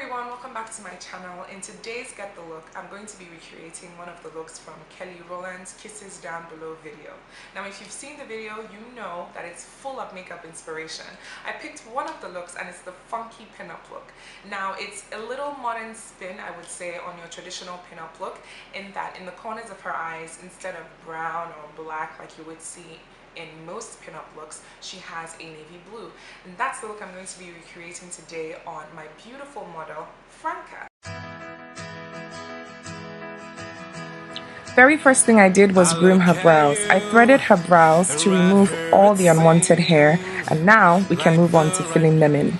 everyone, welcome back to my channel. In today's Get the Look, I'm going to be recreating one of the looks from Rowland's Kisses Down Below video. Now if you've seen the video, you know that it's full of makeup inspiration. I picked one of the looks and it's the funky pinup look. Now it's a little modern spin, I would say, on your traditional pinup look, in that in the corners of her eyes, instead of brown or black like you would see in most pinup looks, she has a navy blue, and that's the look I'm going to be recreating today on my beautiful model Franca. Very first thing I did was groom her brows. I threaded her brows to remove all the unwanted hair, and now we can move on to filling them in.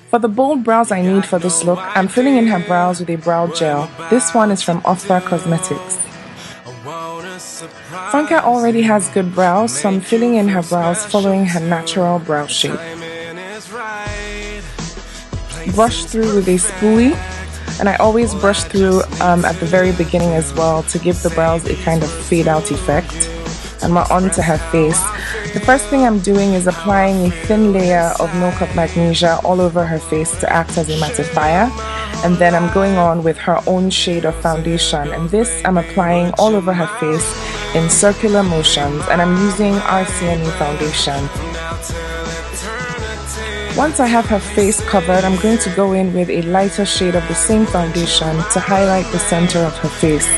For the bold brows I need for this look, I'm filling in her brows with a brow gel. This one is from Ofra Cosmetics. Franca already has good brows, so I'm filling in her brows following her natural brow shape. Brush through with a spoolie, and I always brush through at the very beginning as well to give the brows a kind of fade out effect. And we're on to her face. The first thing I'm doing is applying a thin layer of No Cut Magnesia all over her face to act as a mattifier. And then I'm going on with her own shade of foundation, and this I'm applying all over her face in circular motions, and I'm using RCNE foundation. Once I have her face covered, I'm going to go in with a lighter shade of the same foundation to highlight the center of her face.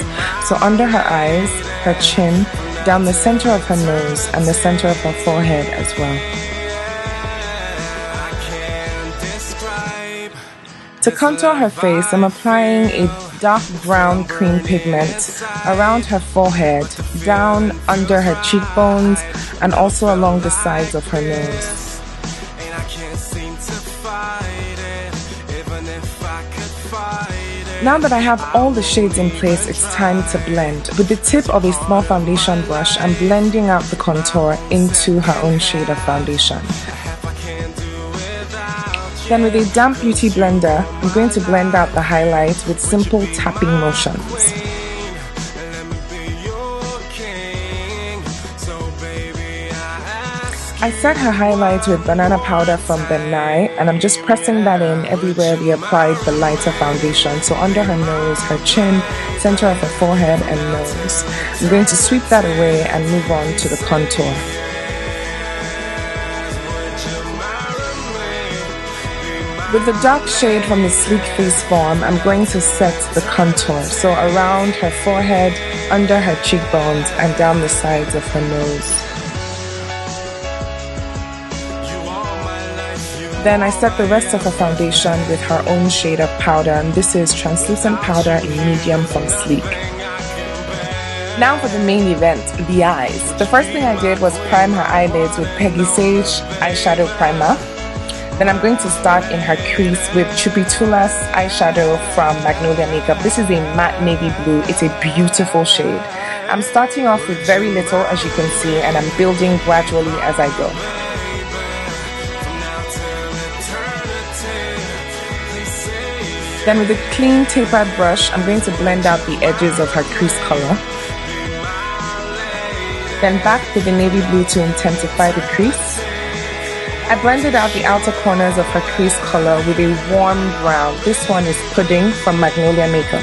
So under her eyes, her chin, down the center of her nose, and the center of her forehead as well. To contour her face, I'm applying a dark brown cream pigment around her forehead, down under her cheekbones, and also along the sides of her nose. Now that I have all the shades in place, it's time to blend. With the tip of a small foundation brush, I'm blending out the contour into her own shade of foundation. Then with a damp beauty blender, I'm going to blend out the highlight with simple tapping motions. I set her highlight with banana powder from Benai, and I'm just pressing that in everywhere we applied the lighter foundation. So under her nose, her chin, center of her forehead, and nose. I'm going to sweep that away and move on to the contour. With the dark shade from the Sleek Face form, I'm going to set the contour, so around her forehead, under her cheekbones, and down the sides of her nose. Then I set the rest of her foundation with her own shade of powder, and this is translucent powder in medium from Sleek. Now for the main event, the eyes. The first thing I did was prime her eyelids with Peggy Sage eyeshadow primer. Then I'm going to start in her crease with Chupitula's eyeshadow from Magnolia Makeup. This is a matte navy blue. It's a beautiful shade. I'm starting off with very little, as you can see, and I'm building gradually as I go. Then with a clean tapered brush, I'm going to blend out the edges of her crease color. Then back with the navy blue to intensify the crease. I blended out the outer corners of her crease color with a warm brown. This one is Pudding from Magnolia Makeup.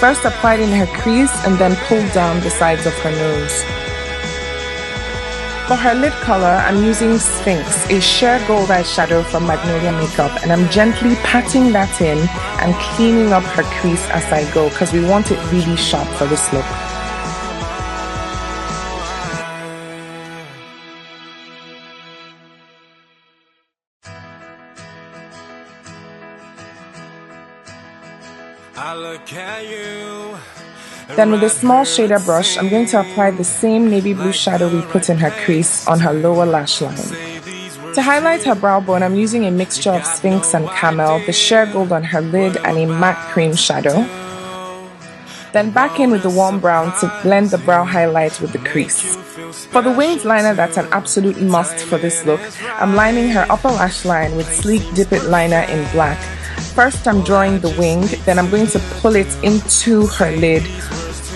First applied in her crease and then pulled down the sides of her nose. For her lid color, I'm using Sphinx, a sheer gold eyeshadow from Magnolia Makeup, and I'm gently patting that in and cleaning up her crease as I go because we want it really sharp for this look. Then with a small shader brush, I'm going to apply the same navy blue shadow we put in her crease on her lower lash line. To highlight her brow bone, I'm using a mixture of Sphinx and Camel, the sheer gold on her lid, and a matte cream shadow. Then back in with the warm brown to blend the brow highlight with the crease. For the winged liner, that's an absolute must for this look. I'm lining her upper lash line with Sleek Dip It liner in black. First I'm drawing the wing, then I'm going to pull it into her lid,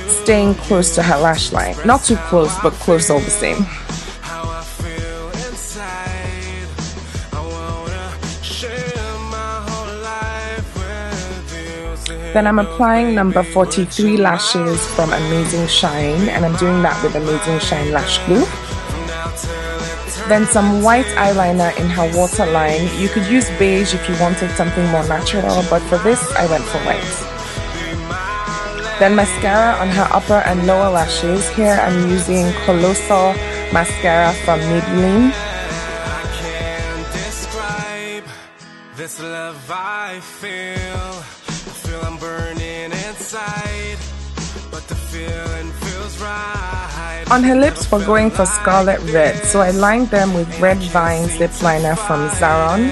staying close to her lash line. Not too close, but close all the same. Then I'm applying number 43 lashes from Amazing Shine, and I'm doing that with Amazing Shine Lash Glue. Then some white eyeliner in her waterline. You could use beige if you wanted something more natural, but for this I went for white. Then mascara on her upper and lower lashes. Here I'm using Colossal mascara from Maybelline. This love I feel I'm burning inside, but the feeling feels right. On her lips we're going for Scarlet Red, so I lined them with Red Vines lip liner from Zaron,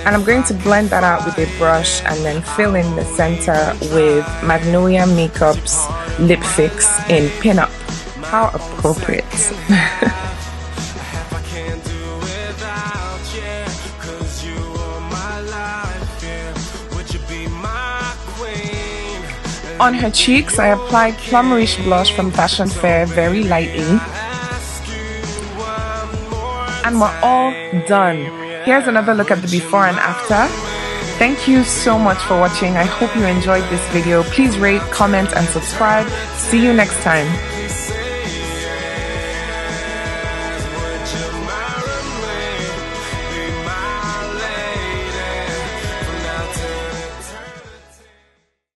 and I'm going to blend that out with a brush and then fill in the center with Magnolia Makeup's Lip Fix in Pin Up. How appropriate. On her cheeks, I applied Plum Riche blush from Fashion Fair very lightly. And we're all done. Here's another look at the before and after. Thank you so much for watching. I hope you enjoyed this video. Please rate, comment, and subscribe. See you next time.